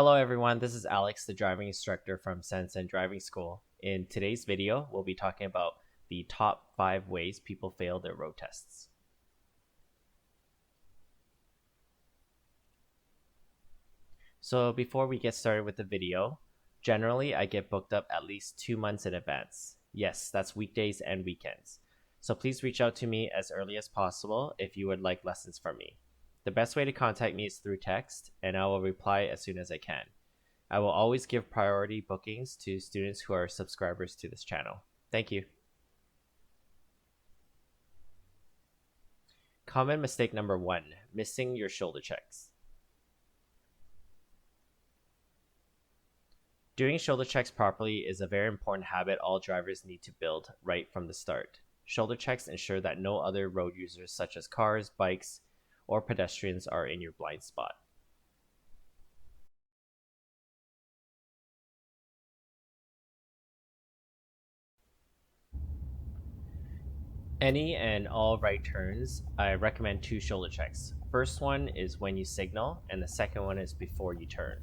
Hello everyone, this is Alex, the driving instructor from SenSen Driving School. In today's video, we'll be talking about the top 5 ways people fail their road tests. So before we get started with the video, generally I get booked up at least 2 months in advance. Yes, that's weekdays and weekends. So please reach out to me as early as possible if you would like lessons from me. The best way to contact me is through text, and I will reply as soon as I can. I will always give priority bookings to students who are subscribers to this channel. Thank you. Common mistake number 1, missing your shoulder checks. Doing shoulder checks properly is a very important habit all drivers need to build right from the start. Shoulder checks ensure that no other road users such as cars, bikes, or pedestrians are in your blind spot. Any and all right turns, I recommend 2 shoulder checks. First one is when you signal, and the second one is before you turn.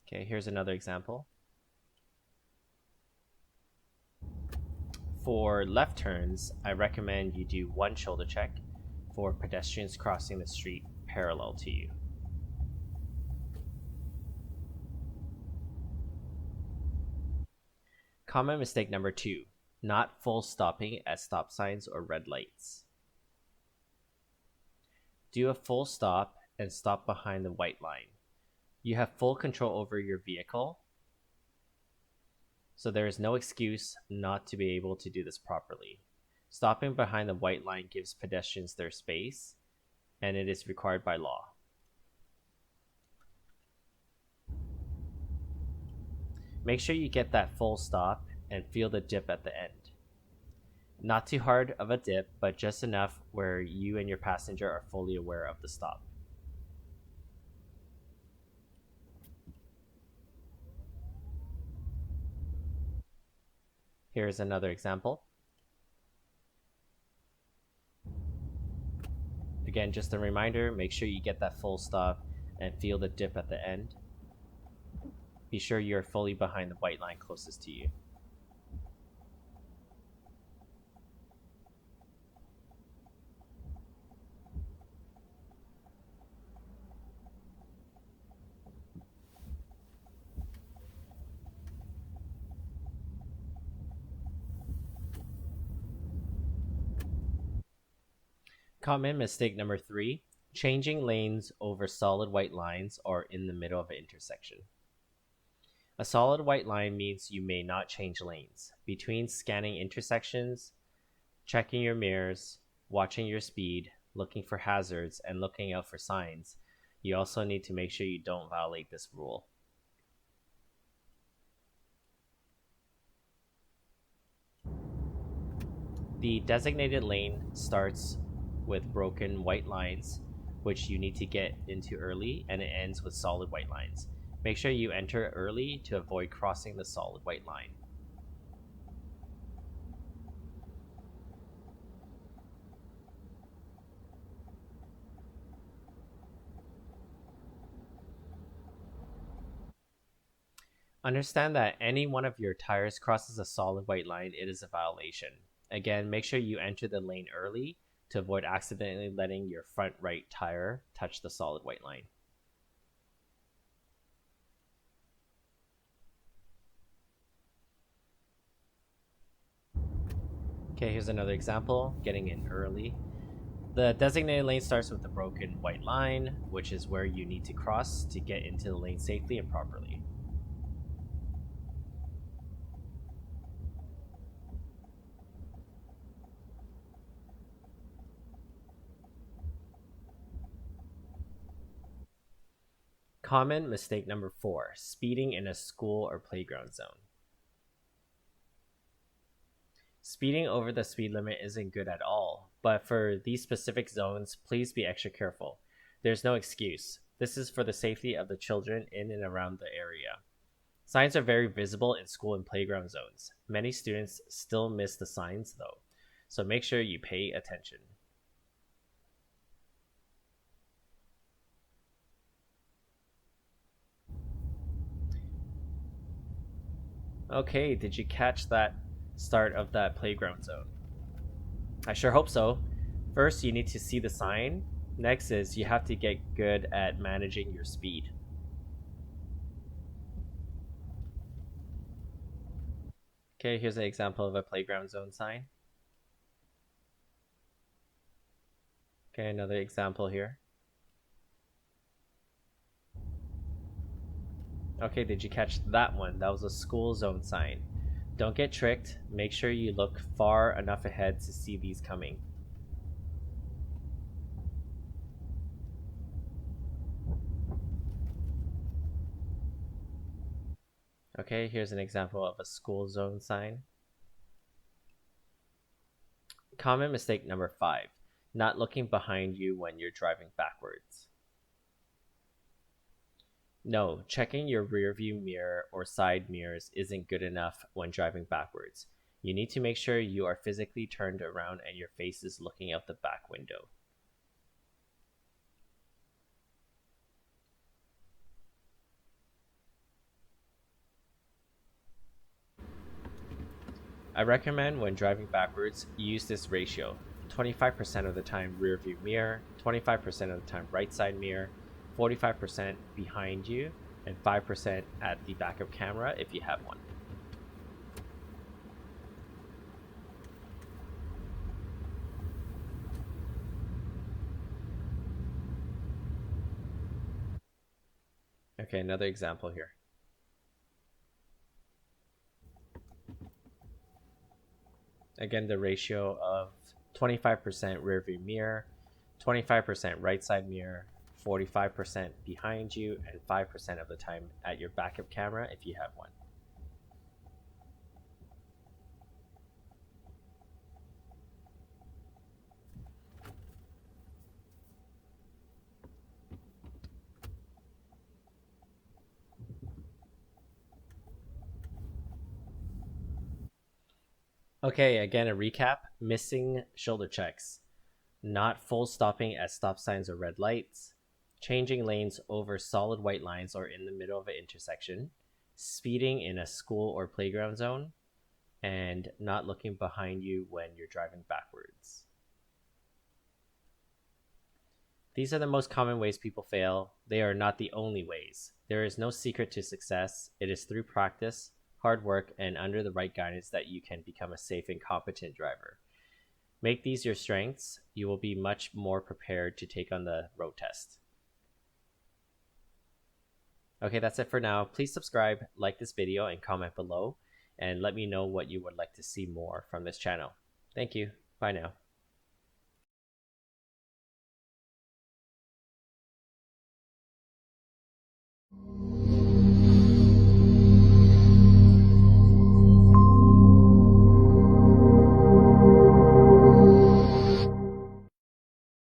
Okay, here's another example. For left turns, I recommend you do 1 shoulder check for pedestrians crossing the street parallel to you. Common mistake number 2, not full stopping at stop signs or red lights. Do a full stop and stop behind the white line. You have full control over your vehicle, so there is no excuse not to be able to do this properly. Stopping behind the white line gives pedestrians their space, and it is required by law. Make sure you get that full stop and feel the dip at the end. Not too hard of a dip, but just enough where you and your passenger are fully aware of the stop. Here's another example. Again, just a reminder, make sure you get that full stop and feel the dip at the end. Be sure you're fully behind the white line closest to you. Common mistake number 3, changing lanes over solid white lines or in the middle of an intersection. A solid white line means you may not change lanes. Between scanning intersections, checking your mirrors, watching your speed, looking for hazards, and looking out for signs, you also need to make sure you don't violate this rule. The designated lane starts with broken white lines, which you need to get into early, and it ends with solid white lines. Make sure you enter early to avoid crossing the solid white line. Understand that any one of your tires crosses a solid white line, it is a violation. Again, make sure you enter the lane early to avoid accidentally letting your front right tire touch the solid white line. Okay, here's another example, getting in early. The designated lane starts with the broken white line, which is where you need to cross to get into the lane safely and properly. Common mistake number 4, speeding in a school or playground zone. Speeding over the speed limit isn't good at all, but for these specific zones, please be extra careful. There's no excuse. This is for the safety of the children in and around the area. Signs are very visible in school and playground zones. Many students still miss the signs though. so make sure you pay attention. Okay, did you catch that start of that playground zone? I sure hope so. First, you need to see the sign. Next is you have to get good at managing your speed. Okay, here's an example of a playground zone sign. Okay, another example here. Okay, did you catch that one? That was a school zone sign. Don't get tricked. Make sure you look far enough ahead to see these coming. Okay, here's an example of a school zone sign. Common mistake number 5, not looking behind you when you're driving backwards. No, checking your rearview mirror or side mirrors isn't good enough when driving backwards. You need to make sure you are physically turned around and your face is looking out the back window. I recommend when driving backwards, use this ratio. 25% of the time rear view mirror, 25% of the time right side mirror, 45% behind you, and 5% at the backup camera if you have one. Okay, another example here. Again, the ratio of 25% rear view mirror, 25% right side mirror, 45% behind you, and 5% of the time at your backup camera if you have one. Okay, again, a recap. Missing shoulder checks. Not full stopping at stop signs or red lights. Changing lanes over solid white lines or in the middle of an intersection. Speeding in a school or playground zone. And not looking behind you when you're driving backwards. These are the most common ways people fail. They are not the only ways. There is no secret to success. It is through practice, hard work, and under the right guidance that you can become a safe and competent driver. Make these your strengths. You will be much more prepared to take on the road test. Okay, that's it for now. Please subscribe, like this video, and comment below. And let me know what you would like to see more from this channel. Thank you. Bye now.